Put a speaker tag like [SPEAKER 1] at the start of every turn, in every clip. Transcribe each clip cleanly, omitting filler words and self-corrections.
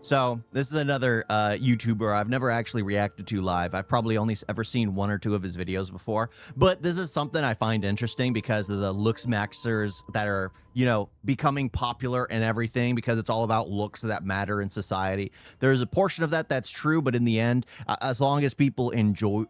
[SPEAKER 1] So this is another YouTuber I've never actually reacted to live. I've probably only ever seen one or two of his videos before, but this is something I find interesting because of the Looksmaxxers that are, you know, becoming popular and everything because it's all about looks that matter in society. There's a portion of that that's true, but in the end, as long as people enjoy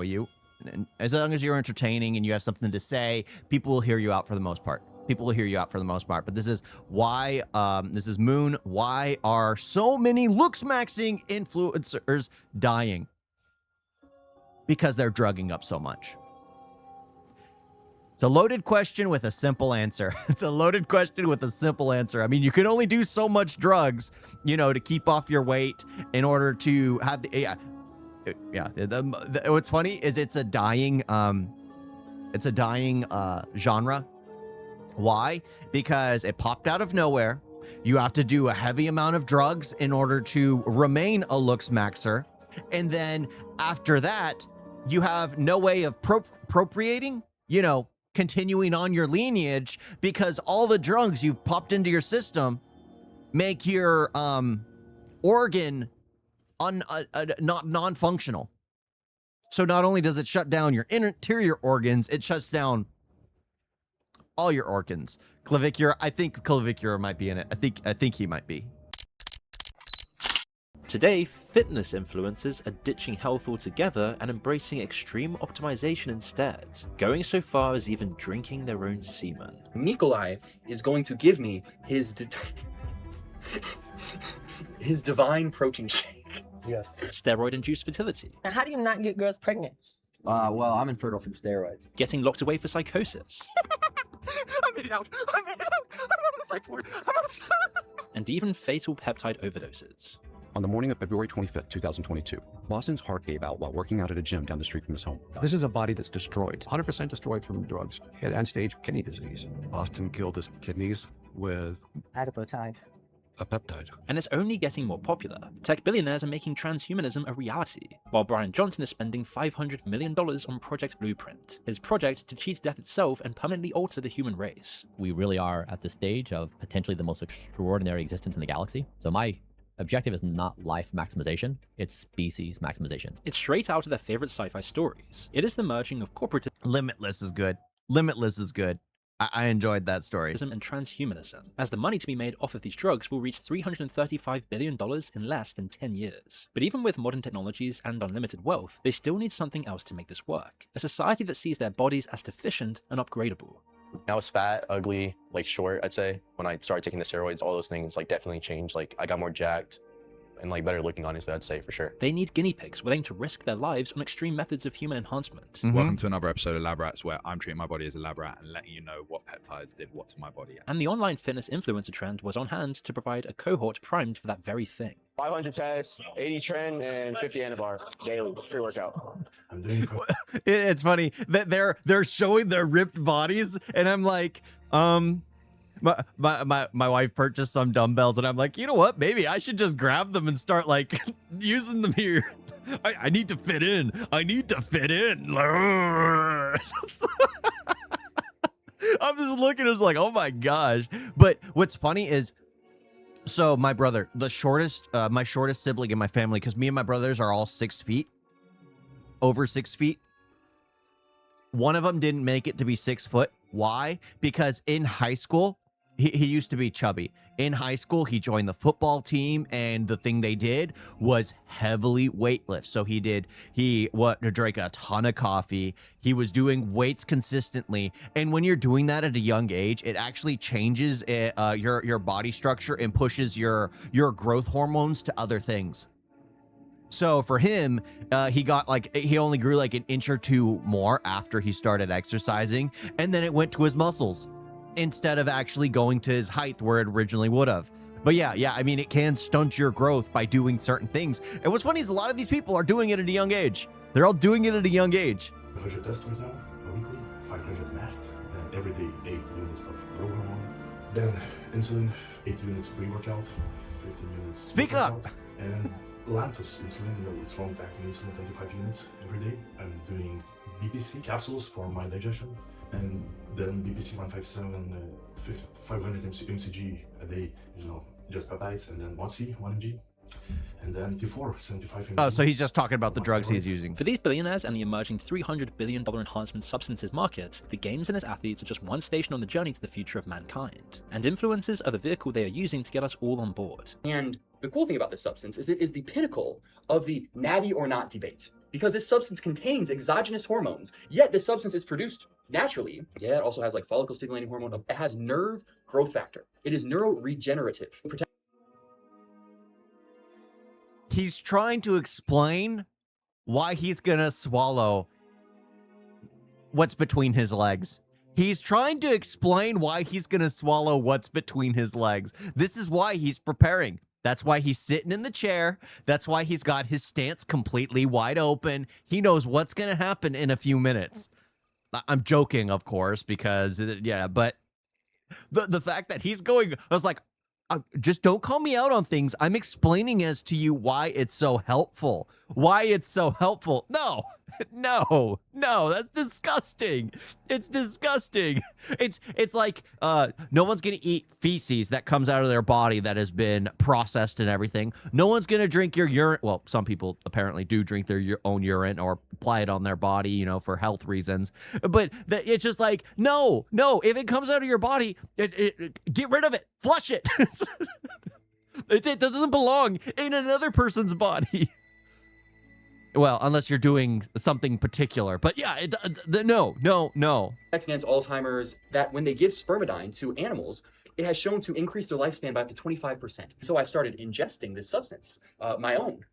[SPEAKER 1] you, and as long as you're entertaining and you have something to say, people will hear you out for the most part. People will hear you out for the most part. But this is why, this is Moon. Why are so many looksmaxing influencers dying? Because they're drugging up so much. It's a loaded question with a simple answer. It's a loaded question with a simple answer. I mean, you can only do so much drugs, you know, to keep off your weight in order to have the, what's funny is it's a dying genre. Why? Because it popped out of nowhere. You have to do a heavy amount of drugs in order to remain a looksmaxxer. And then after that, you have no way of procreating, you know, continuing on your lineage because all the drugs you've popped into your system make your organ not non-functional. So not only does it shut down your interior organs, it shuts down all your organs. Clavicular, I think clavicular might be in it. I think he might be.
[SPEAKER 2] Today, fitness influencers are ditching health altogether and embracing extreme optimization instead, going so far as even drinking their own semen.
[SPEAKER 3] Nikolai is going to give me his his divine protein shake. Yes.
[SPEAKER 2] Steroid-induced fertility.
[SPEAKER 4] Now, how do you not get girls pregnant?
[SPEAKER 5] Well, I'm infertile from steroids.
[SPEAKER 2] Getting locked away for psychosis.
[SPEAKER 6] I made it out. I made it out. I'm out of the psych ward. I'm out of the...
[SPEAKER 2] And even fatal peptide overdoses.
[SPEAKER 7] On the morning of February 25th, 2022, Boston's heart gave out while working out at a gym down the street from his home.
[SPEAKER 8] This is a body that's destroyed, 100% destroyed from drugs. He had end-stage kidney disease.
[SPEAKER 7] Boston killed his kidneys with
[SPEAKER 5] Adipotide.
[SPEAKER 7] a peptide.
[SPEAKER 2] And it's only getting more popular. Tech billionaires are making transhumanism a reality, while Brian Johnson is spending $500 million on Project Blueprint, his project to cheat death itself and permanently alter the human race.
[SPEAKER 9] We really are at the stage of potentially the most extraordinary existence in the galaxy. So my objective is not life maximization, it's species maximization.
[SPEAKER 2] It's straight out of their favorite sci-fi stories. It is the merging of corporate
[SPEAKER 1] Limitless is good. Limitless is good. I enjoyed that story.
[SPEAKER 2] and transhumanism, as the money to be made off of these drugs will reach $335 billion in less than 10 years. But even with modern technologies and unlimited wealth, they still need something else to make this work. A society that sees their bodies as deficient and upgradable.
[SPEAKER 10] I was fat, ugly, like short, I'd say. When I started taking the steroids, all those things like definitely changed. Like I got more jacked and like better looking, honestly, I'd say for sure.
[SPEAKER 2] They need guinea pigs willing to risk their lives on extreme methods of human enhancement.
[SPEAKER 11] Welcome to another episode of Lab Rats, where I'm treating my body as a lab rat and letting you know what peptides did what to my body.
[SPEAKER 2] And the online fitness influencer trend was on hand to provide a cohort primed for that very thing.
[SPEAKER 10] 500 tests, 80 trend, and 50 anabar daily pre-workout.
[SPEAKER 1] It's funny that they're showing their ripped bodies, and I'm like, my wife purchased some dumbbells, and I'm like, you know what? Maybe I should just grab them and start like using them here. I need to fit in. I need to fit in. I'm just looking, it's like, oh my gosh. But what's funny is, so my brother, the shortest, my shortest sibling in my family, because me and my brothers are all 6 feet, over 6 feet. One of them didn't make it to be 6 foot. Why? Because in high school, he used to be chubby. In high school, he joined the football team, and the thing they did was heavily weightlift. So he drank a ton of coffee. He was doing weights consistently. And when you're doing that at a young age, it actually changes your body structure and pushes your growth hormones to other things. So for him, he only grew like an inch or two more after he started exercising, and then it went to his muscles instead of actually going to his height where it originally would have. But yeah, I mean, it can stunt your growth by doing certain things. And what's funny is a lot of these people are doing it at a young age. They're all doing it at a young age.
[SPEAKER 12] 100 tests right now, weekly, 500 mast, then every day 8 units of growth hormone, then insulin, 8 units pre-workout, 15 units.
[SPEAKER 1] Speak up!
[SPEAKER 12] And Lantus insulin, it's long-acting insulin, 25 units every day. I'm doing BPC capsules for my digestion, and then BPC 157, 500 mcg a day, just peptides, and then 1C, 1mg, and then T4, 75 mg.
[SPEAKER 1] Oh, so he's just talking about the drugs he's using.
[SPEAKER 2] For these billionaires and the emerging $300 billion enhancement substances market, the games and its athletes are just one station on the journey to the future of mankind. And influencers are the vehicle they are using to get us all on board.
[SPEAKER 3] And the cool thing about this substance is it is the pinnacle of the natty or not debate. Because this substance contains exogenous hormones, yet this substance is produced naturally. Yeah, it also has like follicle stimulating hormone. It has nerve growth factor. It is neuroregenerative.
[SPEAKER 1] He's trying to explain why he's gonna swallow what's between his legs. He's trying to explain why he's gonna swallow what's between his legs. This is why he's preparing. That's why he's sitting in the chair. That's why he's got his stance completely wide open. He knows what's gonna happen in a few minutes. I'm joking, of course, because, yeah, but the fact that he's going, I was like, just don't call me out on things. I'm explaining as to you why it's so helpful. Why it's so helpful. No, that's disgusting. It's disgusting. It's like no one's gonna eat feces that comes out of their body that has been processed and everything. No one's gonna drink your urine. Well, some people apparently do drink their own urine or apply it on their body, you know, for health reasons. But it's just like, no. If it comes out of your body, get rid of it. Flush it. It doesn't belong in another person's body. Well, unless you're doing something particular. But yeah, no.
[SPEAKER 3] Accidents, Alzheimer's, that when they give spermidine to animals, it has shown to increase their lifespan by up to 25%. So I started ingesting this substance, my own.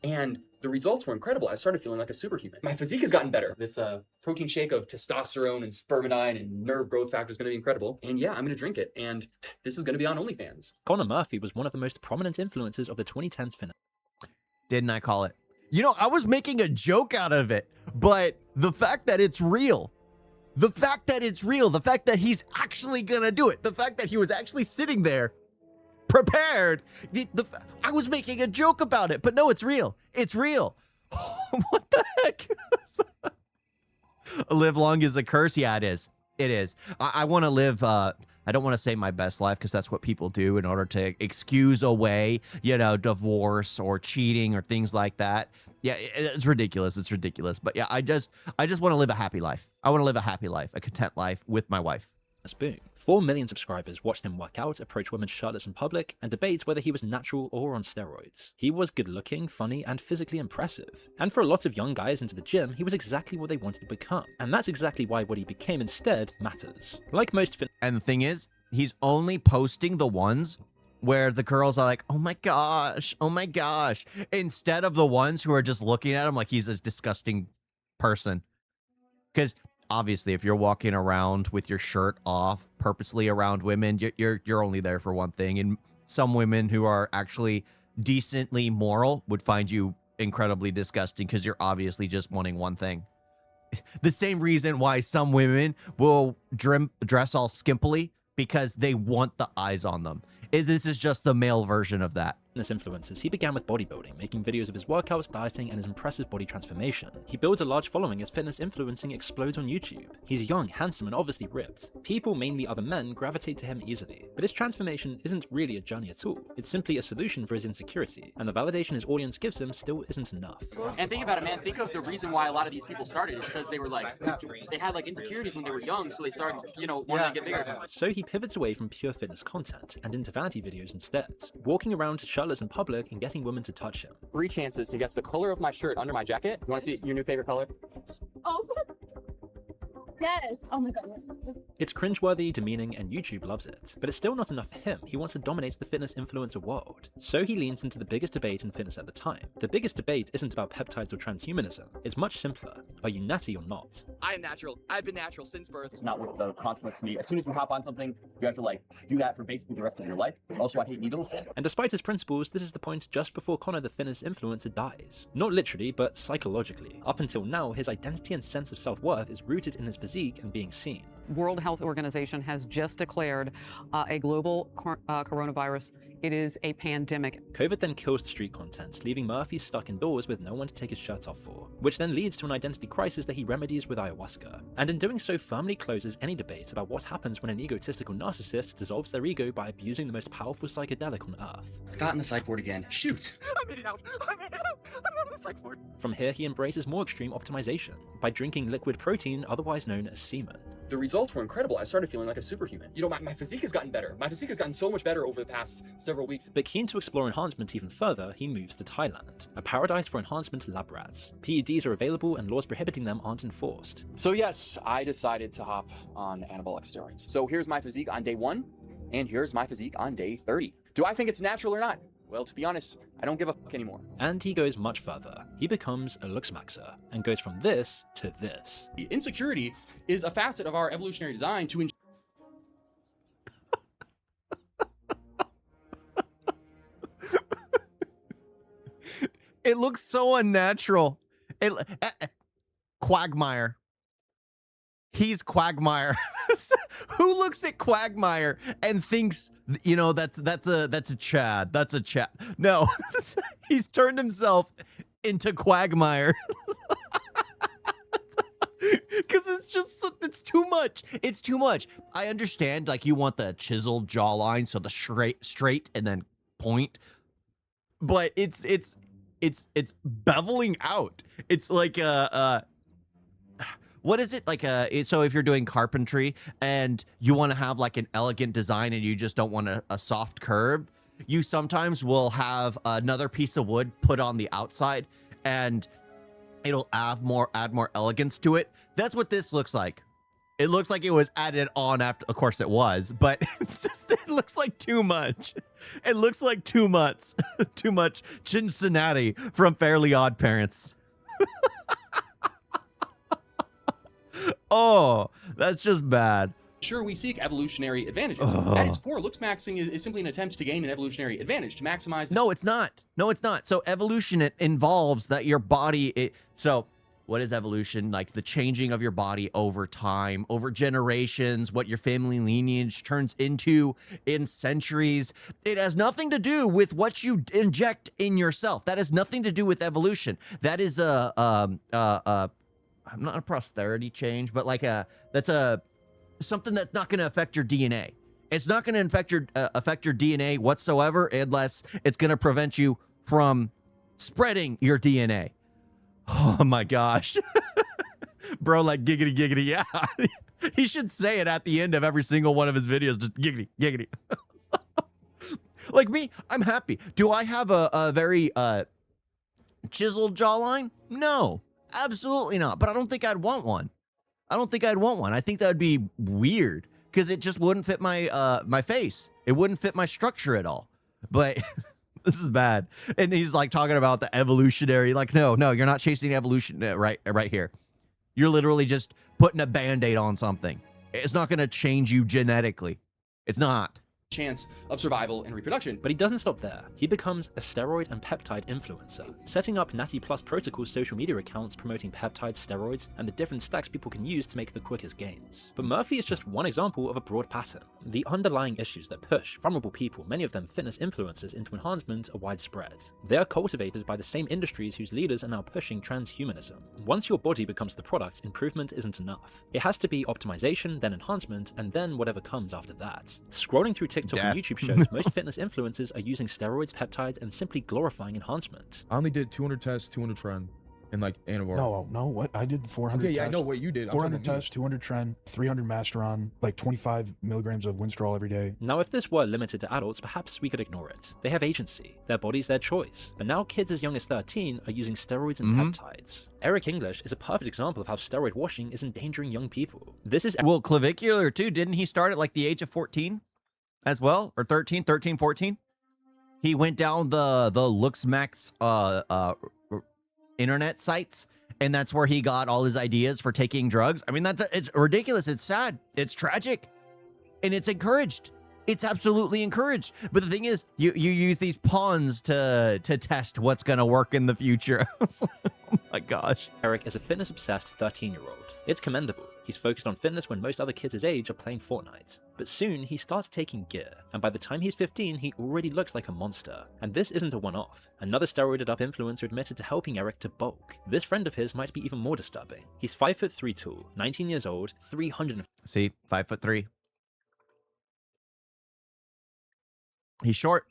[SPEAKER 3] And the results were incredible. I started feeling like a superhuman. My physique has gotten better. This protein shake of testosterone and spermidine and nerve growth factor is going to be incredible. And yeah, I'm going to drink it. And this is going to be on OnlyFans.
[SPEAKER 2] Connor Murphy was one of the most prominent influencers of the 2010s fitness.
[SPEAKER 1] Didn't I call it? You know, I was making a joke out of it, but the fact that it's real, the fact that he's actually gonna do it, the fact that he was actually sitting there prepared, I was making a joke about it, but no, it's real. It's real. What the heck? Live long is a curse. Yeah, it is. It is. I want to live, I don't want to say my best life because that's what people do in order to excuse away, you know, divorce or cheating or things like that. Yeah, it's ridiculous. It's ridiculous. But yeah, I just want to live a happy life. I want to live a happy life, a content life with my wife.
[SPEAKER 2] Boom. 4 million subscribers watched him work out, approach women shirtless in public, and debate whether he was natural or on steroids. He was good looking, funny, and physically impressive. And for a lot of young guys into the gym, he was exactly what they wanted to become. And that's exactly why what he became instead matters. Like most
[SPEAKER 1] And the thing is, he's only posting the ones where the girls are like, oh my gosh, instead of the ones who are just looking at him like he's a disgusting person. Because obviously, if you're walking around with your shirt off purposely around women, you're only there for one thing. And some women who are actually decently moral would find you incredibly disgusting because you're obviously just wanting one thing. The same reason why some women will dress all skimpily, because they want the eyes on them. This is just the male version of that.
[SPEAKER 2] Influencers, he began with bodybuilding, making videos of his workouts, dieting, and his impressive body transformation. He builds a large following as fitness influencing explodes on YouTube. He's young, handsome, and obviously ripped. People, mainly other men, gravitate to him easily. But his transformation isn't really a journey at all. It's simply a solution for his insecurity, and the validation his audience gives him still isn't enough.
[SPEAKER 4] And think about it, man. Think of the reason why a lot of these people started is because they were like, they had like insecurities when they were young, so they started, you know, wanting to get bigger.
[SPEAKER 2] So he pivots away from pure fitness content and into vanity videos instead, walking around shirtless in public and getting women to touch him.
[SPEAKER 4] 3 chances to guess the color of my shirt under my jacket. You want to see your new favorite color?
[SPEAKER 13] Oh, yes. Oh my god.
[SPEAKER 2] It's cringeworthy, demeaning, and YouTube loves it. But it's still not enough for him. He wants to dominate the fitness influencer world. So he leans into the biggest debate in fitness at the time. The biggest debate isn't about peptides or transhumanism. It's much simpler. Are you natty or not?
[SPEAKER 4] I am natural. I've been natural since birth. It's not with the consequence to me. As soon as you hop on something, you have to like do that for basically the rest of your life. Also, I hate needles.
[SPEAKER 2] And despite his principles, this is the point just before Connor the fitness influencer dies. Not literally, but psychologically. Up until now, his identity and sense of self-worth is rooted in his physique and being seen.
[SPEAKER 14] World Health Organization has just declared a global coronavirus It is a pandemic.
[SPEAKER 2] COVID then kills the street content, leaving Murphy stuck indoors with no one to take his shirt off for, which then leads to an identity crisis that he remedies with ayahuasca, and in doing so firmly closes any debate about what happens when an egotistical narcissist dissolves their ego by abusing the most powerful psychedelic on Earth.
[SPEAKER 4] Got in the psych ward again. Shoot!
[SPEAKER 6] I made it out. I made it out. I'm out of the psych ward.
[SPEAKER 2] From here, he embraces more extreme optimization by drinking liquid protein, otherwise known as semen.
[SPEAKER 3] The results were incredible. I started feeling like a superhuman. You know, my physique has gotten better. My physique has gotten so much better over the past several weeks.
[SPEAKER 2] But keen to explore enhancement even further, he moves to Thailand, a paradise for enhancement lab rats. PEDs are available and laws prohibiting them aren't enforced.
[SPEAKER 4] So yes, I decided to hop on anabolic steroids. So here's my physique on day 1, and here's my physique on day 30. Do I think it's natural or not? Well, to be honest, I don't give a fuck anymore.
[SPEAKER 2] And he goes much further. He becomes a Looksmaxxer and goes from this to this.
[SPEAKER 3] Insecurity is a facet of our evolutionary design to
[SPEAKER 1] It looks so unnatural. Quagmire. He's Quagmire. Who looks at Quagmire and thinks, you know, that's a Chad. That's a Chad. No, he's turned himself into Quagmire. Because it's too much. It's too much. I understand, like, you want the chiseled jawline, so the straight and then point. But it's beveling out. It's like what is it like? So if you're doing carpentry and you want to have like an elegant design and you just don't want a soft curve, you sometimes will have another piece of wood put on the outside, and it'll add more elegance to it. That's what this looks like. It looks like it was added on after. Of course, it was, but it looks like too much. It looks like too much. Too much Cincinnati from Fairly Odd Parents. Oh, that's just bad.
[SPEAKER 3] Sure, we seek evolutionary advantages.
[SPEAKER 1] Ugh.
[SPEAKER 3] At its core, looksmaxxing is simply an attempt to gain an evolutionary advantage, to maximize...
[SPEAKER 1] No, it's not. No, it's not. So evolution, it involves that your body... So what is evolution? Like the changing of your body over time, over generations, what your family lineage turns into in centuries. It has nothing to do with what you inject in yourself. That has nothing to do with evolution. That is not a prosperity change, but like something that's not going to affect your DNA. It's not going to affect your DNA whatsoever, unless it's going to prevent you from spreading your DNA. Oh my gosh. Bro, like giggity, giggity. Yeah. He should say it at the end of every single one of his videos. Just giggity, giggity. Like me, I'm happy. Do I have a very chiseled jawline? No, absolutely not. But I don't think I'd want one. I don't think I'd want one. I think that would be weird because it just wouldn't fit my my face. It wouldn't fit my structure at all. But this is bad. And he's like talking about the evolutionary. Like, no, you're not chasing evolution right here. You're literally just putting a Band-Aid on something. It's not going to change you genetically. It's not.
[SPEAKER 3] Chance of survival and reproduction.
[SPEAKER 2] But he doesn't stop there. He becomes a steroid and peptide influencer, setting up Natty Plus Protocol social media accounts promoting peptides, steroids, and the different stacks people can use to make the quickest gains. But Murphy is just one example of a broad pattern. The underlying issues that push vulnerable people, many of them fitness influencers, into enhancement are widespread. They are cultivated by the same industries whose leaders are now pushing transhumanism. Once your body becomes the product, improvement isn't enough. It has to be optimization, then enhancement, and then whatever comes after that. Scrolling through TikTok and YouTube shows, most fitness influencers are using steroids, peptides, and simply glorifying enhancement.
[SPEAKER 15] I only did 200 tests, 200 tren, and like Anavar.
[SPEAKER 16] No, what? I did 400
[SPEAKER 15] Okay, yeah,
[SPEAKER 16] tests.
[SPEAKER 15] I know what you did.
[SPEAKER 16] 400 tests, 200 tren, 300 Masteron, like 25 milligrams of Winstrol every day.
[SPEAKER 2] Now, if this were limited to adults, perhaps we could ignore it. They have agency. Their body's their choice. But now kids as young as 13 are using steroids and peptides. Eric English is a perfect example of how steroid washing is endangering young people. This is...
[SPEAKER 1] Well, clavicular too. Didn't he start at like the age of 14 as well? Or 13, 14? He went down the Looksmaxxers internet sites, and that's where he got all his ideas for taking drugs. I mean, it's ridiculous. It's sad. It's tragic. And it's encouraged. It's absolutely encouraged. But the thing is, you use these pawns to test what's going to work in the future. my gosh.
[SPEAKER 2] Eric is a fitness-obsessed 13-year-old. It's commendable. He's focused on fitness when most other kids his age are playing Fortnite. But soon, he starts taking gear, and by the time he's 15, he already looks like a monster. And this isn't a one-off. Another steroided-up influencer admitted to helping Eric to bulk. This friend of his might be even more disturbing. He's 5'3" tall, 19 years old, 300.
[SPEAKER 1] See, 5'3". He's short.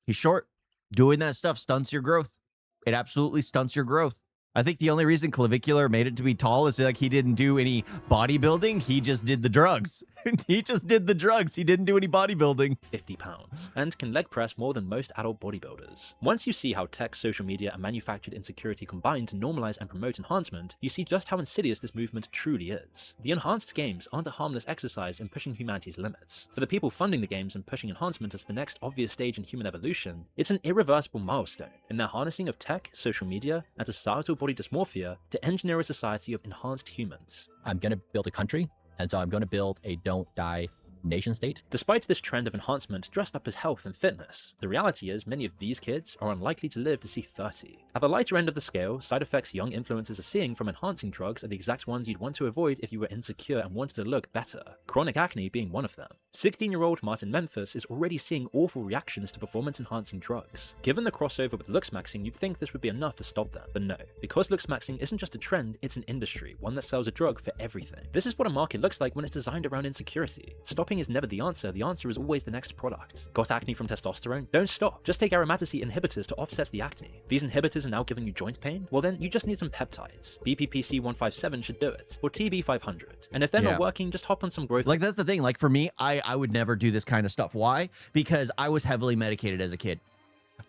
[SPEAKER 1] He's short. Doing that stuff stunts your growth. It absolutely stunts your growth. I think the only reason Clavicular made it to be tall is like he didn't do any bodybuilding. He just did the drugs. He just did the drugs. He didn't do any bodybuilding.
[SPEAKER 2] 50 pounds, and can leg press more than most adult bodybuilders. Once you see how tech, social media, and manufactured insecurity combine to normalize and promote enhancement, you see just how insidious this movement truly is. The enhanced games aren't a harmless exercise in pushing humanity's limits. For the people funding the games and pushing enhancement as the next obvious stage in human evolution, it's an irreversible milestone in their harnessing of tech, social media, and societal body dysmorphia to engineer a society of enhanced humans.
[SPEAKER 9] I'm going to build a country, and so I'm going to build a don't die nation state.
[SPEAKER 2] Despite this trend of enhancement dressed up as health and fitness, the reality is many of these kids are unlikely to live to see 30. At the lighter end of the scale, side effects young influencers are seeing from enhancing drugs are the exact ones you'd want to avoid if you were insecure and wanted to look better, chronic acne being one of them. 16-year-old Martin Memphis is already seeing awful reactions to performance-enhancing drugs. Given the crossover with Looksmaxxing, you'd think this would be enough to stop them, but no. Because Looksmaxxing isn't just a trend, it's an industry, one that sells a drug for everything. This is what a market looks like when it's designed around insecurity. Stopping is never the answer is always the next product. Got acne from testosterone? Don't stop. Just take aromatase inhibitors to offset the acne. These inhibitors are now giving you joint pain? Well then, you just need some peptides. BPPC 157 should do it, or TB 500. And if they're not working, just hop on some growth.
[SPEAKER 1] Like, that's the thing. Like, for me, I would never do this kind of stuff. Why? Because I was heavily medicated as a kid.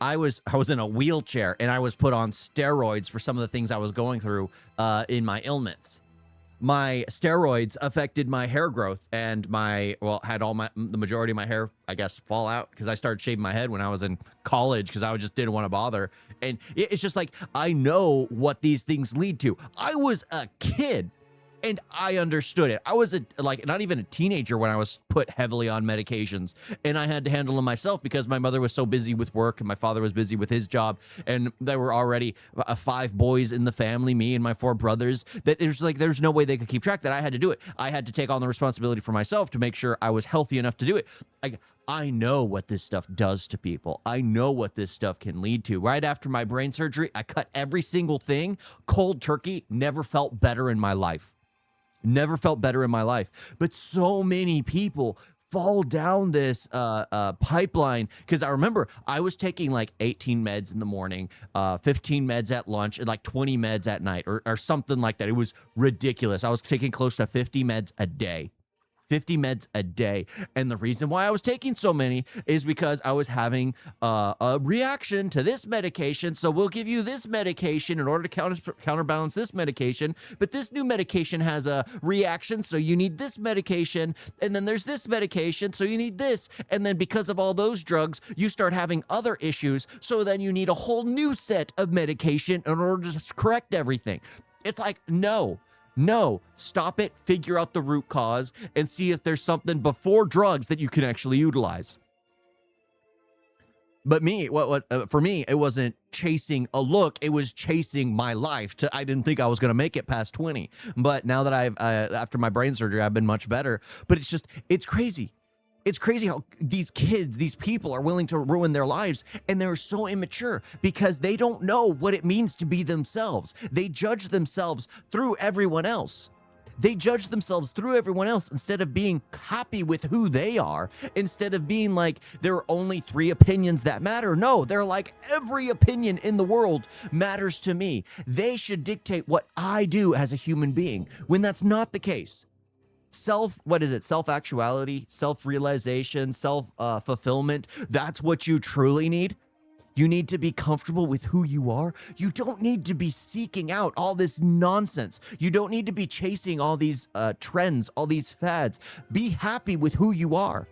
[SPEAKER 1] I was in a wheelchair, and I was put on steroids for some of the things I was going through in my ailments. My steroids affected my hair growth and had the majority of my hair, I guess, fall out because I started shaving my head when I was in college because I just didn't want to bother. And it's just like, I know what these things lead to. I was a kid and I understood it. I was not even a teenager when I was put heavily on medications, and I had to handle them myself because my mother was so busy with work and my father was busy with his job, and there were already 5 boys in the family, me and my 4 brothers, that there's no way they could keep track, that I had to do it. I had to take on the responsibility for myself to make sure I was healthy enough to do it. I know what this stuff does to people. I know what this stuff can lead to. Right after my brain surgery, I cut every single thing. Cold turkey. Never felt better in my life. Never felt better in my life. But so many people fall down this pipeline, because I remember I was taking like 18 meds in the morning, 15 meds at lunch, and like 20 meds at night, or something like that. It was ridiculous. I was taking close to 50 meds a day. 50 meds a day. And the reason why I was taking so many is because I was having a reaction to this medication. So we'll give you this medication in order to counterbalance this medication. But this new medication has a reaction, so you need this medication. And then there's this medication, so you need this. And then because of all those drugs, you start having other issues. So then you need a whole new set of medication in order to correct everything. It's like, no, stop it, figure out the root cause, and see if there's something before drugs that you can actually utilize. But for me, it wasn't chasing a look, it was chasing my life. I didn't think I was going to make it past 20. But now that after my brain surgery, I've been much better. But it's crazy. It's crazy how these people are willing to ruin their lives, and they're so immature because they don't know what it means to be themselves. They judge themselves through everyone else. Instead of being happy with who they are, instead of being like, there are only 3 opinions that matter. No, they're like, every opinion in the world matters to me. They should dictate what I do as a human being, when that's not the case. Self-actuality, self-realization, self-fulfillment. That's what you truly need. You need to be comfortable with who you are. You don't need to be seeking out all this nonsense. You don't need to be chasing all these trends, all these fads. Be happy with who you are.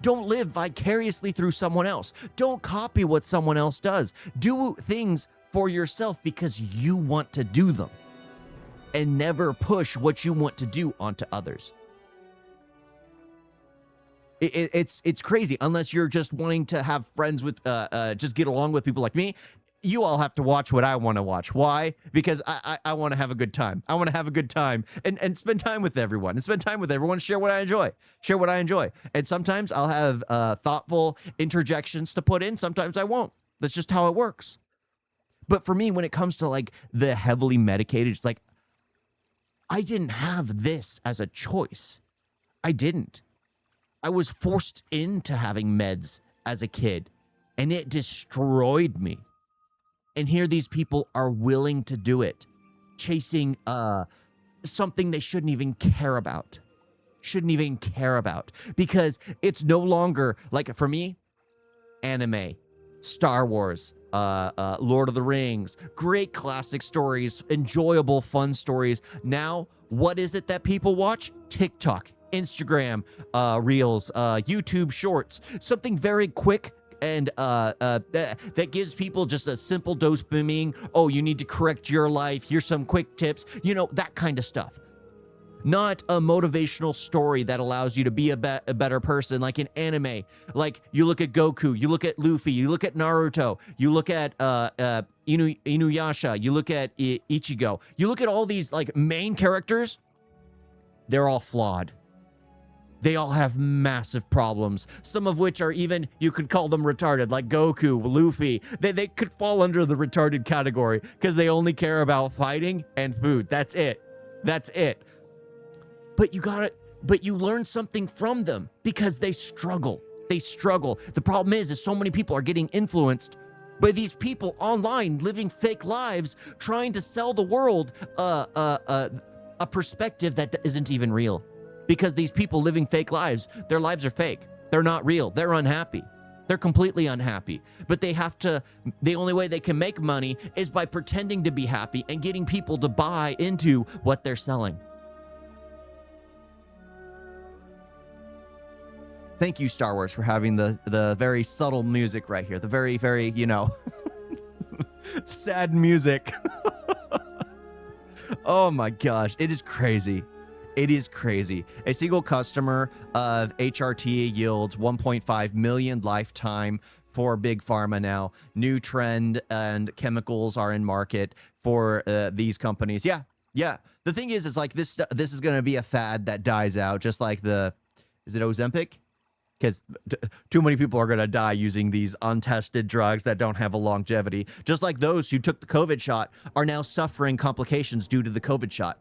[SPEAKER 1] Don't live vicariously through someone else. Don't copy what someone else does. Do things for yourself because you want to do them. And never push what you want to do onto others. It's crazy, unless you're just wanting to have friends with, just get along with people like me. you all have to watch what I want to watch. Why? Because I want to have a good time. I want to have a good time and spend time with everyone share what I enjoy. And sometimes I'll have thoughtful interjections to put in. Sometimes I won't. That's just how it works. But for me, when it comes to like the heavily medicated, it's like, I didn't have this as a choice. I didn't. I was forced into having meds as a kid, and it destroyed me. And here these people are willing to do it, chasing something they shouldn't even care about. Because it's no longer, like for me, anime, Star Wars, Lord of the Rings, great classic stories, enjoyable, fun stories. Now, what is it that people watch? TikTok, Instagram, Reels, YouTube Shorts, something very quick and that gives people just a simple dopamine. Oh, you need to correct your life. Here's some quick tips. You know, that kind of stuff. Not a motivational story that allows you to be a better person, like in anime. Like you look at Goku, you look at Luffy, you look at Naruto, you look at Inuyasha, you look at Ichigo, you look at all these like main characters. They're all flawed. They all have massive problems, some of which are even, you could call them retarded, like Goku, Luffy. They could fall under the retarded category because they only care about fighting and food. That's it. But you learn something from them because they struggle. The problem is so many people are getting influenced by these people online living fake lives, trying to sell the world a perspective that isn't even real. Because these people living fake lives, their lives are fake. They're not real. They're unhappy. They're completely unhappy. But the only way they can make money is by pretending to be happy and getting people to buy into what they're selling. Thank you, Star Wars, for having the very subtle music right here. The very, very, sad music. Oh my gosh, it is crazy. It is crazy. A single customer of HRT yields 1.5 million lifetime for Big Pharma now. New trend and chemicals are in market for these companies. Yeah. The thing is, it's like this is going to be a fad that dies out, just like is it Ozempic? Because too many people are going to die using these untested drugs that don't have a longevity. Just like those who took the COVID shot are now suffering complications due to the COVID shot.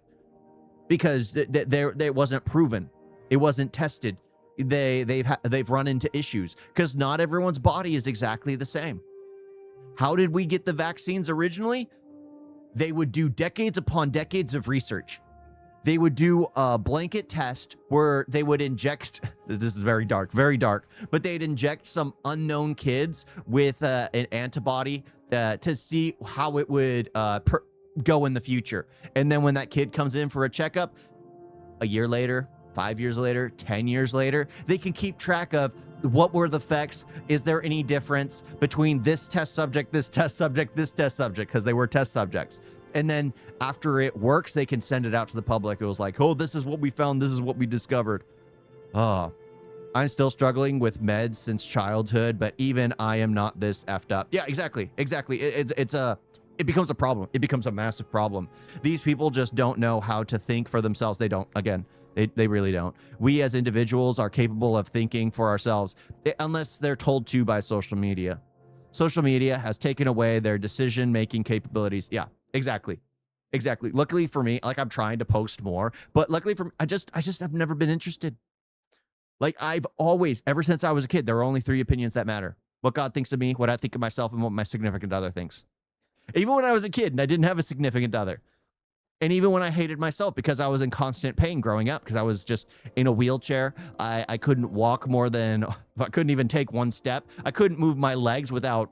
[SPEAKER 1] Because it wasn't proven, it wasn't tested. They've run into issues because not everyone's body is exactly the same. How did we get the vaccines originally? They would do decades upon decades of research. They would do a blanket test where they would inject. This is very dark, but they'd inject some unknown kids with an antibody to see how it would go in the future. And then when that kid comes in for a checkup, a year later, 5 years later, 10 years later, they can keep track of what were the effects. Is there any difference between this test subject, this test subject, this test subject? Because they were test subjects. And then after it works, they can send it out to the public. It was like, oh, this is what we found. This is what we discovered. Oh, I'm still struggling with meds since childhood, but even I am not this effed up. Yeah, exactly. It becomes a problem. It becomes a massive problem. These people just don't know how to think for themselves. They don't. Again, they really don't. We as individuals are capable of thinking for ourselves, unless they're told to by social media. Social media has taken away their decision-making capabilities. Yeah, exactly. Luckily for me, like I'm trying to post more, but luckily for me, I just have never been interested. Like I've always, ever since I was a kid, there are only 3 opinions that matter: what God thinks of me, what I think of myself, and what my significant other thinks. Even when I was a kid and I didn't have a significant other. And even when I hated myself because I was in constant pain growing up, because I was just in a wheelchair. I couldn't walk I couldn't even take one step. I couldn't move my legs without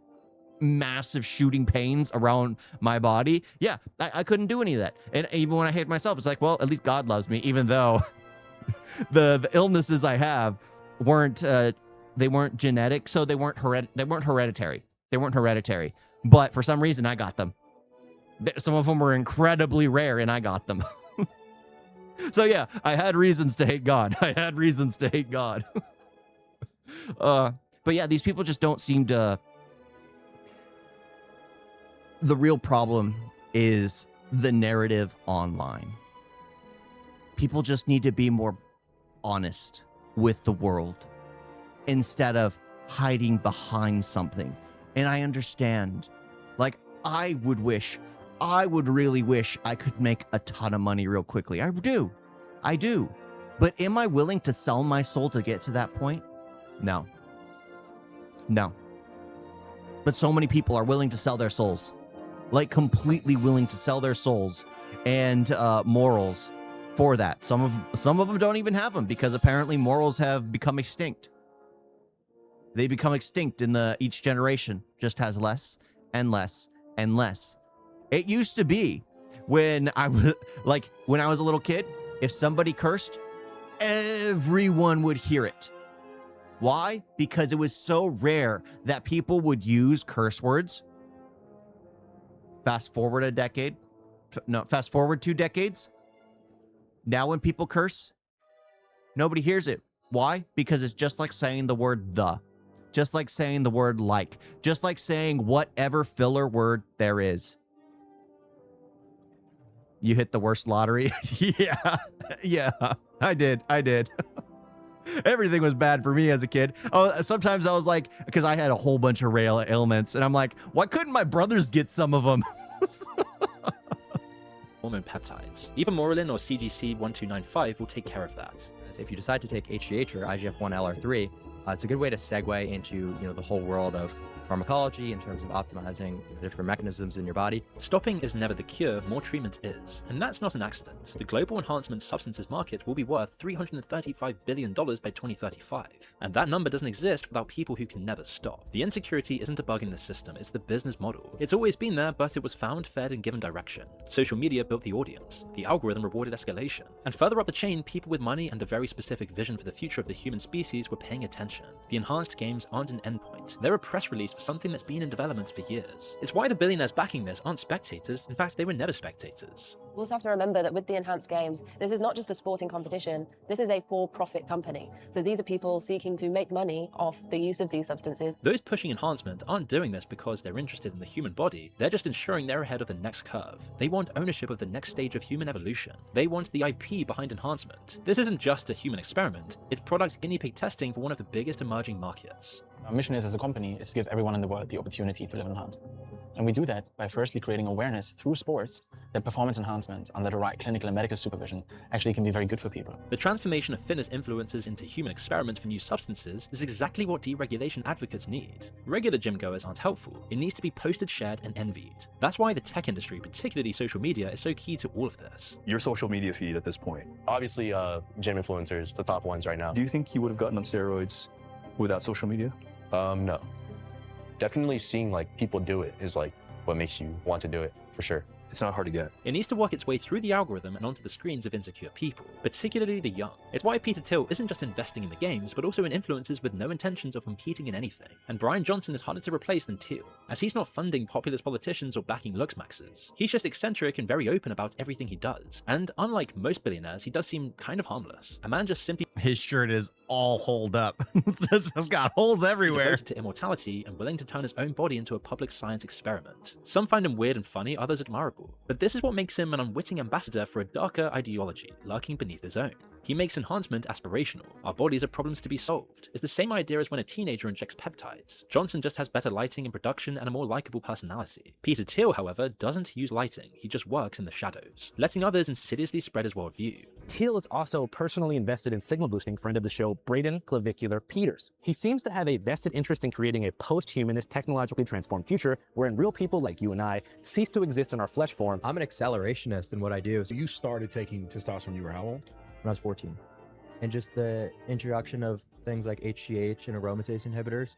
[SPEAKER 1] massive shooting pains around my body. Yeah, I couldn't do any of that. And even when I hated myself, it's like, well, at least God loves me, even though the illnesses I have weren't genetic, so they weren't hereditary. But for some reason, I got them. Some of them were incredibly rare, and I got them. So yeah, I had reasons to hate God. But yeah, these people just don't seem to the real problem is the narrative online. People just need to be more honest with the world instead of hiding behind something. And I understand, like, I would really wish I could make a ton of money real quickly. I do. But am I willing to sell my soul to get to that point? No. But so many people are willing to sell their souls, like completely willing to sell their souls and morals for that. Some of them don't even have them because apparently morals have become extinct. They become extinct in each generation, just has less and less and less. It used to be when I was a little kid, if somebody cursed, everyone would hear it. Why? Because it was so rare that people would use curse words. Fast forward 2 decades. Now when people curse, nobody hears it. Why? Because it's just like saying the word the. Just like saying the word like. Just like saying whatever filler word there is. You hit the worst lottery? Yeah, I did. Everything was bad for me as a kid. Oh, sometimes I was like, because I had a whole bunch of rail ailments, and I'm like, why couldn't my brothers get some of them?
[SPEAKER 2] Hormone peptides. Ebermorelin or CGC1295 will take care of that.
[SPEAKER 5] If you decide to take HGH or IGF-1LR3, it's a good way to segue into the whole world of pharmacology in terms of optimizing different mechanisms in your body.
[SPEAKER 2] Stopping is never the cure, more treatment is. And that's not an accident. The global enhancement substances market will be worth $335 billion by 2035. And that number doesn't exist without people who can never stop. The insecurity isn't a bug in the system, it's the business model. It's always been there, but it was found, fed, and given direction. Social media built the audience. The algorithm rewarded escalation. And further up the chain, people with money and a very specific vision for the future of the human species were paying attention. The enhanced games aren't an endpoint. They're a press release for something that's been in development for years. It's why the billionaires backing this aren't spectators. In fact, they were never spectators.
[SPEAKER 14] We also have to remember that with the enhanced games, this is not just a sporting competition, this is a for-profit company. So these are people seeking to make money off the use of these substances.
[SPEAKER 2] Those pushing enhancement aren't doing this because they're interested in the human body, they're just ensuring they're ahead of the next curve. They want ownership of the next stage of human evolution. They want the IP behind enhancement. This isn't just a human experiment, it's product guinea pig testing for one of the biggest emerging markets.
[SPEAKER 17] Our mission as a company is to give everyone in the world the opportunity to live enhanced. And we do that by firstly creating awareness through sports that performance enhancement under the right clinical and medical supervision actually can be very good for people.
[SPEAKER 2] The transformation of fitness influencers into human experiments for new substances is exactly what deregulation advocates need. Regular gym goers aren't helpful. It needs to be posted, shared, and envied. That's why the tech industry, particularly social media, is so key to all of this.
[SPEAKER 18] Your social media feed at this point?
[SPEAKER 10] Obviously, gym influencers, the top ones right now.
[SPEAKER 18] Do you think you would have gotten on steroids without social media?
[SPEAKER 10] No. Definitely seeing people do it is what makes you want to do it, for sure.
[SPEAKER 18] It's not hard to get.
[SPEAKER 2] It needs to work its way through the algorithm and onto the screens of insecure people, particularly the young. It's why Peter Thiel isn't just investing in the games, but also in influencers with no intentions of competing in anything. And Brian Johnson is harder to replace than Thiel, as he's not funding populist politicians or backing Looksmaxxers. He's just eccentric and very open about everything he does. And unlike most billionaires, he does seem kind of harmless. A man just simply—
[SPEAKER 1] His shirt is all holed up. It's got holes everywhere.
[SPEAKER 2] Devoted to immortality and willing to turn his own body into a public science experiment. Some find him weird and funny, others admirable. But this is what makes him an unwitting ambassador for a darker ideology lurking beneath his own. He makes enhancement aspirational. Our bodies are problems to be solved. It's the same idea as when a teenager injects peptides. Johnson just has better lighting and production and a more likable personality. Peter Thiel, however, doesn't use lighting. He just works in the shadows, letting others insidiously spread his worldview.
[SPEAKER 19] Thiel is also personally invested in signal boosting friend of the show, Braden Clavicular Peters. He seems to have a vested interest in creating a post-humanist, technologically transformed future wherein real people like you and I cease to exist in our flesh form.
[SPEAKER 20] I'm an accelerationist in what I do.
[SPEAKER 16] So you started taking testosterone when you were how old?
[SPEAKER 20] When I was 14. And just the introduction of things like HGH and aromatase inhibitors,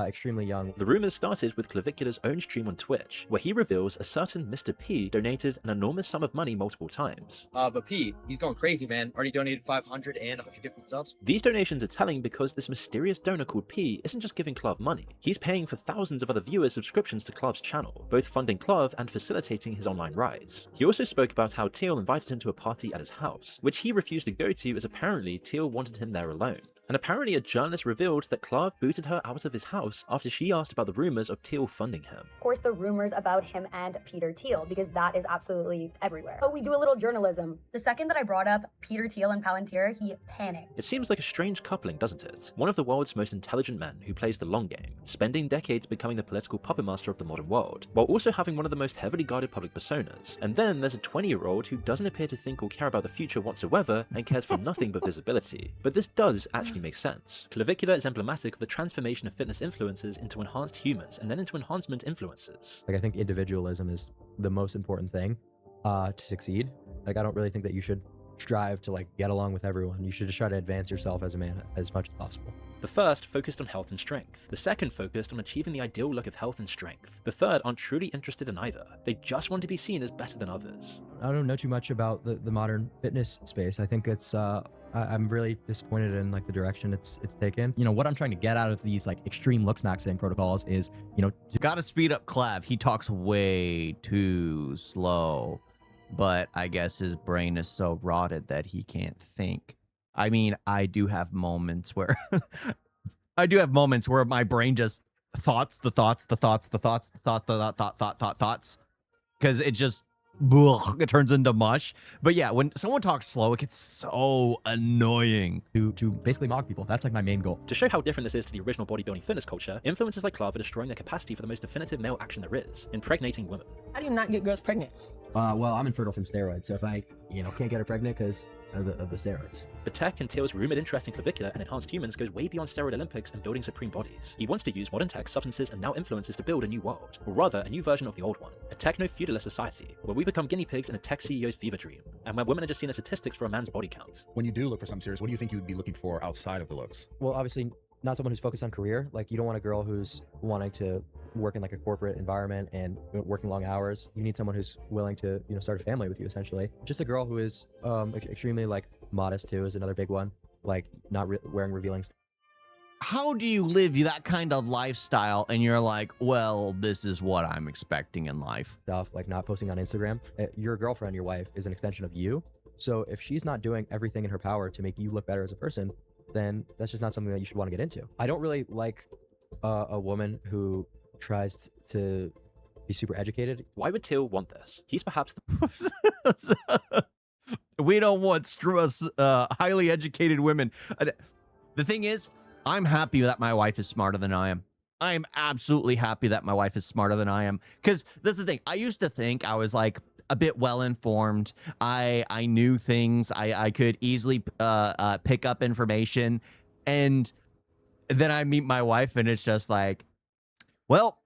[SPEAKER 20] extremely young.
[SPEAKER 2] The rumors started with Clavicular's own stream on Twitch, where he reveals a certain Mr. P donated an enormous sum of money multiple times.
[SPEAKER 21] But P, he's going crazy, man. Already donated 500 and 150 subs.
[SPEAKER 2] These donations are telling because this mysterious donor called P isn't just giving Clav money. He's paying for thousands of other viewers' subscriptions to Clav's channel, both funding Clav and facilitating his online rise. He also spoke about how Thiel invited him to a party at his house, which he refused to go to as apparently Thiel wanted him there alone. And apparently a journalist revealed that Clark booted her out of his house after she asked about the rumors of Thiel funding him.
[SPEAKER 8] Of course, the rumors about him and Peter Thiel, because that is absolutely everywhere. But we do a little journalism. The second that I brought up Peter Thiel and Palantir, he panicked.
[SPEAKER 2] It seems like a strange coupling, doesn't it? One of the world's most intelligent men who plays the long game, spending decades becoming the political puppet master of the modern world, while also having one of the most heavily guarded public personas. And then there's a 20-year-old who doesn't appear to think or care about the future whatsoever and cares for nothing but visibility. But this does actually make sense. Clavicular is emblematic of the transformation of fitness influencers into enhanced humans and then into enhancement influencers.
[SPEAKER 5] Like, I think individualism is the most important thing to succeed. Like, I don't really think that you should strive to like get along with everyone. You should just try to advance yourself as a man as much as possible.
[SPEAKER 2] The first focused on health and strength. The second focused on achieving the ideal look of health and strength. The third aren't truly interested in either. They just want to be seen as better than others.
[SPEAKER 5] I don't know too much about the modern fitness space. I think it's I'm really disappointed in like the direction it's taken. You know, what I'm trying to get out of these like extreme looksmaxxing protocols is, you know,
[SPEAKER 1] gotta speed up Clav. He talks way too slow, but I guess his brain is so rotted that he can't think. I mean, I do have moments where my brain just thoughts, because it just, it turns into mush. But yeah, when someone talks slow, it gets so annoying.
[SPEAKER 5] To basically mock people. That's like my main goal.
[SPEAKER 2] To show how different this is to the original bodybuilding fitness culture, influencers like Clark are destroying their capacity for the most definitive male action there is, impregnating women.
[SPEAKER 22] How do you not get girls pregnant?
[SPEAKER 5] Well, I'm infertile from steroids, so if I, can't get her pregnant because of the steroids.
[SPEAKER 2] But tech and Thiel's rumored interest in clavicular and enhanced humans goes way beyond steroid Olympics and building supreme bodies. He wants to use modern tech, substances, and now influences to build a new world, or rather, a new version of the old one. A techno-feudalist society, where we become guinea pigs in a tech CEO's fever dream, and where women are just seen as statistics for a man's body count.
[SPEAKER 16] When you do look for something serious, what do you think you would be looking for outside of the looks?
[SPEAKER 5] Well, obviously, not someone who's focused on career. Like, you don't want a girl who's wanting to work in like a corporate environment and working long hours. You need someone who's willing to, start a family with you, essentially. Just a girl who is extremely like modest too is another big one. Like not wearing revealing stuff.
[SPEAKER 1] How do you live that kind of lifestyle and you're like, well, this is what I'm expecting in life?
[SPEAKER 5] Stuff like not posting on Instagram. Your girlfriend, your wife, is an extension of you. So if she's not doing everything in her power to make you look better as a person, then that's just not something that you should want to get into. I don't really like a woman who tries to be super educated.
[SPEAKER 2] Why would Thiel want this? He's perhaps the...
[SPEAKER 1] We don't want highly educated women. The thing is, I'm happy that my wife is smarter than I am. I am absolutely happy that my wife is smarter than I am. Because that's the thing. I used to think I was like a bit well-informed. I knew things. I could easily pick up information. And then I meet my wife and it's just like, well,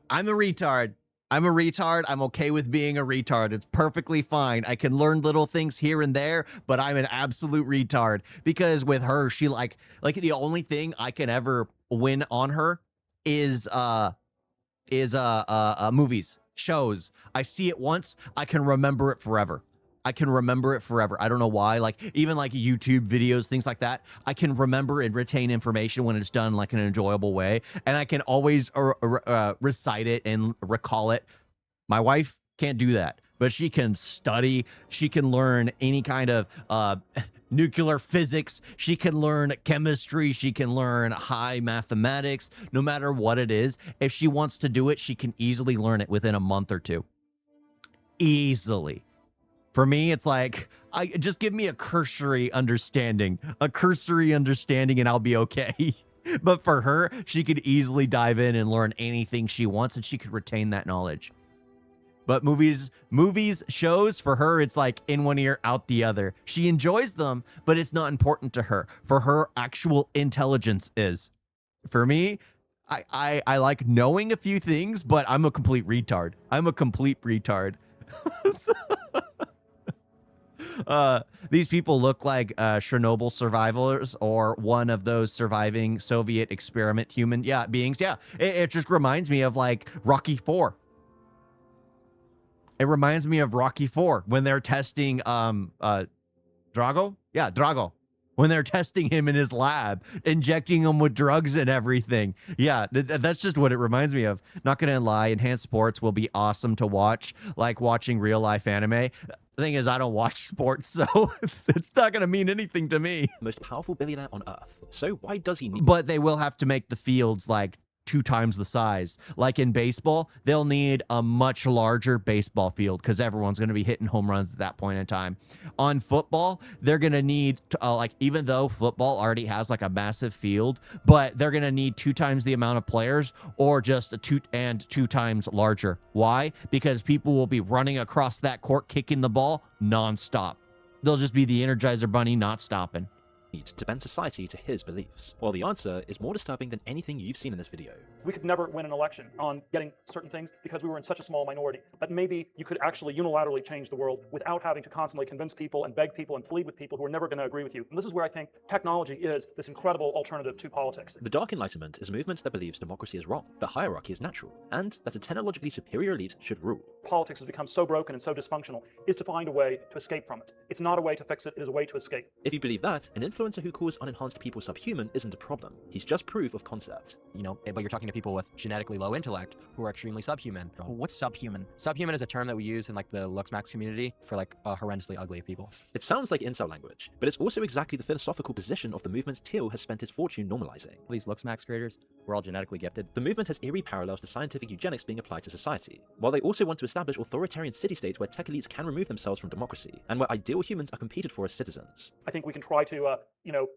[SPEAKER 1] I'm a retard. I'm a retard. I'm okay with being a retard. It's perfectly fine. I can learn little things here and there, but I'm an absolute retard. Because with her, she like the only thing I can ever win on her is movies, shows. I see it once, I can remember it forever. I can remember it forever. I don't know why. Like even like YouTube videos, things like that. I can remember and retain information when it's done like in an enjoyable way, and I can always recite it and recall it. My wife can't do that, but she can study. She can learn any kind of nuclear physics. She can learn chemistry. She can learn high mathematics. No matter what it is, if she wants to do it, she can easily learn it within a month or two. Easily. For me, it's like, just give me a cursory understanding, and I'll be okay. But for her, she could easily dive in and learn anything she wants, and she could retain that knowledge. But movies, shows, for her, it's like in one ear, out the other. She enjoys them, but it's not important to her. For her, actual intelligence is. For me, I like knowing a few things, but I'm a complete retard. These people look like Chernobyl survivors or one of those surviving Soviet experiment human beings. Yeah, it just reminds me of like Rocky IV. It reminds me of Rocky IV when they're testing Drago. Yeah, Drago. When they're testing him in his lab, injecting him with drugs and everything. Yeah, that's just what it reminds me of. Not gonna lie, enhanced sports will be awesome to watch, like watching real life anime. The thing is, I don't watch sports, so it's not going to mean anything to me.
[SPEAKER 2] Most powerful billionaire on Earth. So why does he need...
[SPEAKER 1] But they will have to make the fields like 2 times the size. Like in baseball, they'll need a much larger baseball field because everyone's going to be hitting home runs at that point in time. On football, they're going to need, like, even though football already has like a massive field, but they're going to need 2 times the amount of players or just 2 times larger. Why? Because people will be running across that court, kicking the ball nonstop. They'll just be the Energizer Bunny not stopping.
[SPEAKER 2] To bend society to his beliefs? Well, the answer is more disturbing than anything you've seen in this video.
[SPEAKER 7] We could never win an election on getting certain things because we were in such a small minority. But maybe you could actually unilaterally change the world without having to constantly convince people and beg people and plead with people who are never going to agree with you. And this is where I think technology is this incredible alternative to politics.
[SPEAKER 2] The Dark Enlightenment is a movement that believes democracy is wrong, that hierarchy is natural, and that a technologically superior elite should rule.
[SPEAKER 7] Politics has become so broken and so dysfunctional is to find a way to escape from it. It's not a way to fix it, it is a way to escape.
[SPEAKER 2] If you believe that, an influencer who calls unenhanced people subhuman isn't a problem. He's just proof of concept.
[SPEAKER 5] You know, but you're talking to people with genetically low intellect who are extremely subhuman.
[SPEAKER 21] What's subhuman?
[SPEAKER 5] Subhuman is a term that we use in like the Looksmaxxers community for like horrendously ugly people.
[SPEAKER 2] It sounds like incel language, but it's also exactly the philosophical position of the movement Teal has spent his fortune normalizing.
[SPEAKER 5] These Looksmaxxers creators were all genetically gifted.
[SPEAKER 2] The movement has eerie parallels to scientific eugenics being applied to society, while they also want to establish authoritarian city-states where tech elites can remove themselves from democracy, and where ideal humans are competed for as citizens.
[SPEAKER 7] I think we can try to,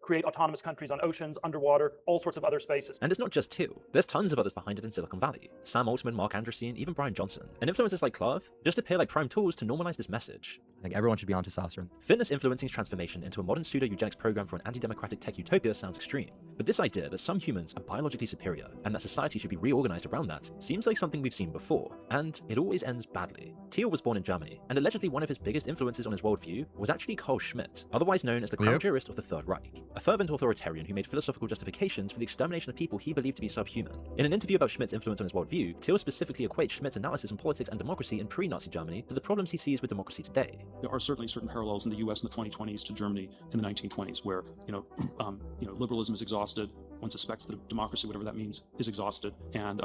[SPEAKER 7] create autonomous countries on oceans, underwater, all sorts of other spaces.
[SPEAKER 2] And it's not just Teal. There's tons of others behind it in Silicon Valley. Sam Altman, Mark Andreessen, even Brian Johnson. And influencers like Clav just appear like prime tools to normalize this message.
[SPEAKER 5] I think everyone should be on testosterone.
[SPEAKER 2] Fitness influencing's transformation into a modern pseudo-eugenics program for an anti-democratic tech utopia sounds extreme. But this idea that some humans are biologically superior and that society should be reorganized around that seems like something we've seen before, and it always ends badly. Teal was born in Germany, and allegedly one of his biggest influences on his worldview was actually Carl Schmitt, otherwise known as the crown jurist of the Third Reich, a fervent authoritarian who made philosophical justifications for the extermination of people he believed to be subhuman. In an interview about Schmitt's influence on his worldview, Teal specifically equates Schmitt's analysis on politics and democracy in pre-Nazi Germany to the problems he sees with democracy today.
[SPEAKER 22] There are certainly certain parallels in the U.S. in the 2020s to Germany in the 1920s, where liberalism is exhausted. One suspects that democracy, whatever that means, is exhausted, and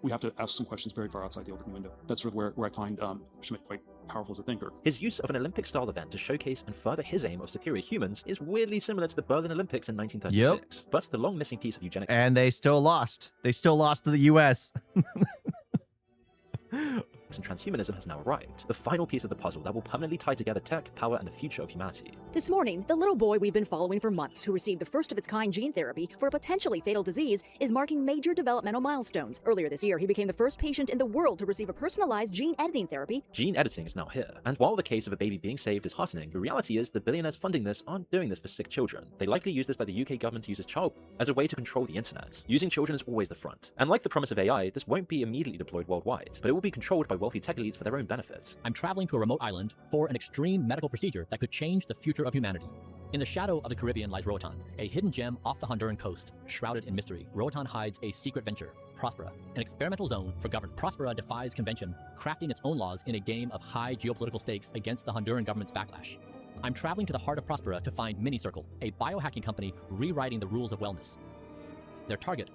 [SPEAKER 22] we have to ask some questions very far outside the open window. That's sort of where I find Schmitt quite powerful as a thinker.
[SPEAKER 2] His use of an Olympic-style event to showcase and further his aim of superior humans is weirdly similar to the Berlin Olympics in 1936. But the long missing piece of eugenics...
[SPEAKER 1] And they still lost. They still lost to the U.S.
[SPEAKER 2] and transhumanism has now arrived, the final piece of the puzzle that will permanently tie together tech, power, and the future of humanity.
[SPEAKER 23] This morning, the little boy we've been following for months, who received the first of its kind gene therapy for a potentially fatal disease, is marking major developmental milestones. Earlier this year, he became the first patient in the world to receive a personalized gene editing therapy.
[SPEAKER 2] Gene editing is now here, and while the case of a baby being saved is heartening, the reality is the billionaires funding this aren't doing this for sick children. They likely use this like the UK government uses child as a way to control the internet. Using children is always the front. And like the promise of AI, this won't be immediately deployed worldwide, but it will be controlled by wealthy tech elites for their own benefit.
[SPEAKER 9] I'm traveling to a remote island for an extreme medical procedure that could change the future of humanity. In the shadow of the Caribbean lies Roatan, a hidden gem off the Honduran coast, shrouded in mystery. Roatan hides a secret venture, Prospera, an experimental zone for government. Prospera defies convention, crafting its own laws in a game of high geopolitical stakes against the Honduran government's backlash. I'm traveling to the heart of Prospera to find MiniCircle, a biohacking company rewriting the rules of wellness. Their target,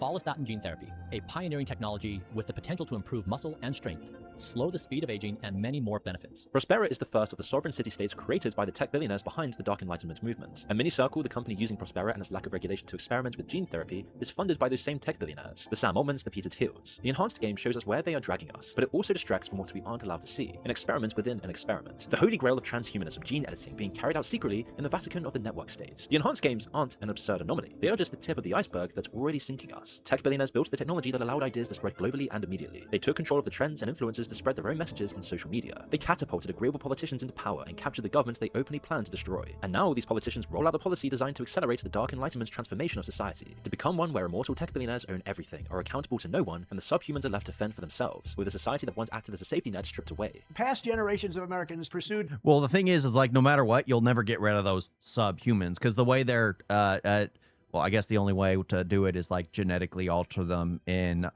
[SPEAKER 9] follistatin gene therapy, a pioneering technology with the potential to improve muscle and strength, slow the speed of aging, and many more benefits.
[SPEAKER 2] Prospera is the first of the sovereign city-states created by the tech billionaires behind the Dark Enlightenment movement. And MiniCircle, the company using Prospera and its lack of regulation to experiment with gene therapy, is funded by those same tech billionaires, the Sam Altmans, the Peter Thiels. The enhanced game shows us where they are dragging us, but it also distracts from what we aren't allowed to see, an experiment within an experiment. The holy grail of transhumanism, gene editing, being carried out secretly in the Vatican of the network states. The enhanced games aren't an absurd anomaly. They are just the tip of the iceberg that's already sinking us. Tech billionaires built the technology that allowed ideas to spread globally and immediately. They took control of the trends and influences to spread their own messages in social media. They catapulted agreeable politicians into power and captured the governments they openly planned to destroy. And now these politicians roll out the policy designed to accelerate the Dark Enlightenment's transformation of society, to become one where immortal tech billionaires own everything, are accountable to no one, and the subhumans are left to fend for themselves, with a society that once acted as a safety net stripped away.
[SPEAKER 24] Past generations of Americans pursued...
[SPEAKER 1] Well, the thing is like, no matter what, you'll never get rid of those subhumans, because the way they're, well, I guess the only way to do it is like genetically alter them in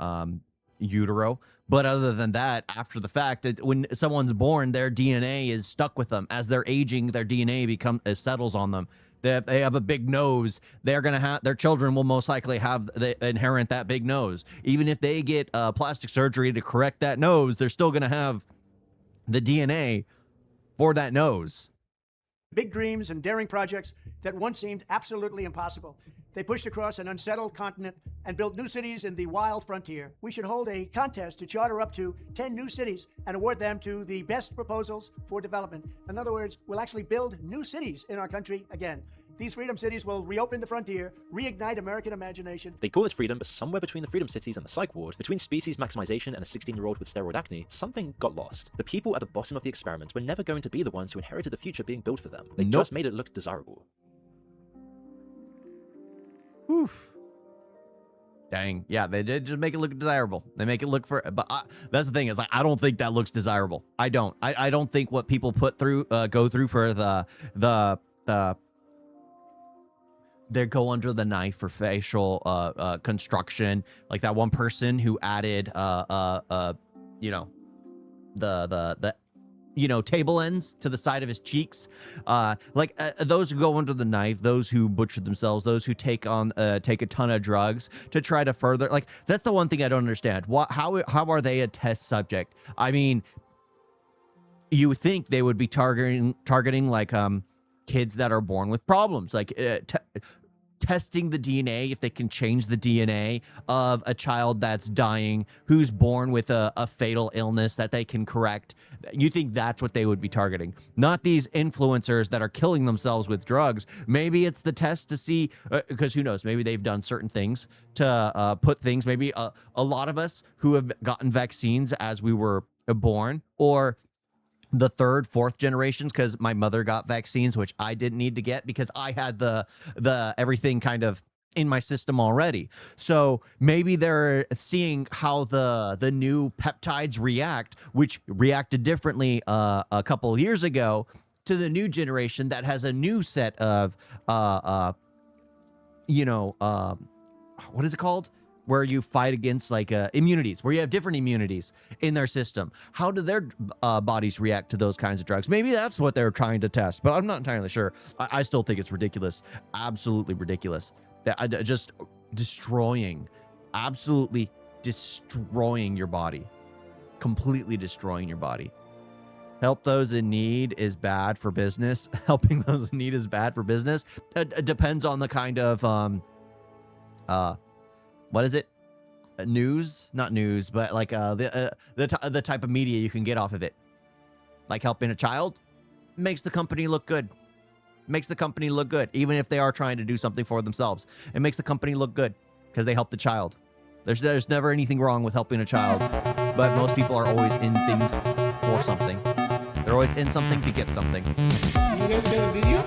[SPEAKER 1] utero. But other than that, after the fact, when someone's born, their DNA is stuck with them. As they're aging, their DNA settles on them. They have a big nose. They're gonna have, their children will most likely inherit that big nose. Even if they get plastic surgery to correct that nose, they're still gonna have the DNA for that nose.
[SPEAKER 24] Big dreams and daring projects that once seemed absolutely impossible. They pushed across an unsettled continent and built new cities in the wild frontier. We should hold a contest to charter up to 10 new cities and award them to the best proposals for development. In other words, we'll actually build new cities in our country again. These freedom cities will reopen the frontier, reignite American imagination.
[SPEAKER 2] They call it freedom, but somewhere between the freedom cities and the psych ward, between species maximization and a 16-year-old with steroid acne, something got lost. The people at the bottom of the experiment were never going to be the ones who inherited the future being built for them. They just made it look desirable.
[SPEAKER 1] Oof. Dang. Yeah, they did just make it look desirable. They make it look for, but that's the thing is, like, I don't think that looks desirable. I don't. I don't think what people put through, go through for they go under the knife for facial construction, like that one person who added you know, the you know, table ends to the side of his cheeks, those who go under the knife, those who butcher themselves, those who take a ton of drugs to try to further, like, that's the one thing I don't understand. How are they a test subject? I mean, you would think they would be targeting like kids that are born with problems, like testing the DNA, if they can change the DNA of a child that's dying, who's born with a fatal illness that they can correct. You think that's what they would be targeting, not these influencers that are killing themselves with drugs. Maybe it's the test to see, because who knows, maybe they've done certain things to put things, maybe a lot of us who have gotten vaccines as we were born, or the third, fourth generations, because my mother got vaccines, which I didn't need to get because I had the everything kind of in my system already. So maybe they're seeing how the new peptides react, which reacted differently a couple of years ago, to the new generation that has a new set of what is it called? Where you fight against, like, immunities, where you have different immunities in their system. How do their bodies react to those kinds of drugs? Maybe that's what they're trying to test, but I'm not entirely sure. I still think it's ridiculous. Absolutely ridiculous. Just absolutely destroying your body. Completely destroying your body. Help those in need is bad for business. Helping those in need is bad for business. It depends on the kind of, what is it? News? Not news, but like the type of media you can get off of it. Like helping a child makes the company look good. Makes the company look good, even if they are trying to do something for themselves. It makes the company look good because they helped the child. There's never anything wrong with helping a child, but most people are always in things for something. They're always in something to get something.
[SPEAKER 6] You guys got a video?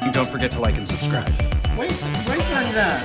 [SPEAKER 22] And don't forget to like and subscribe.
[SPEAKER 6] Wait on that.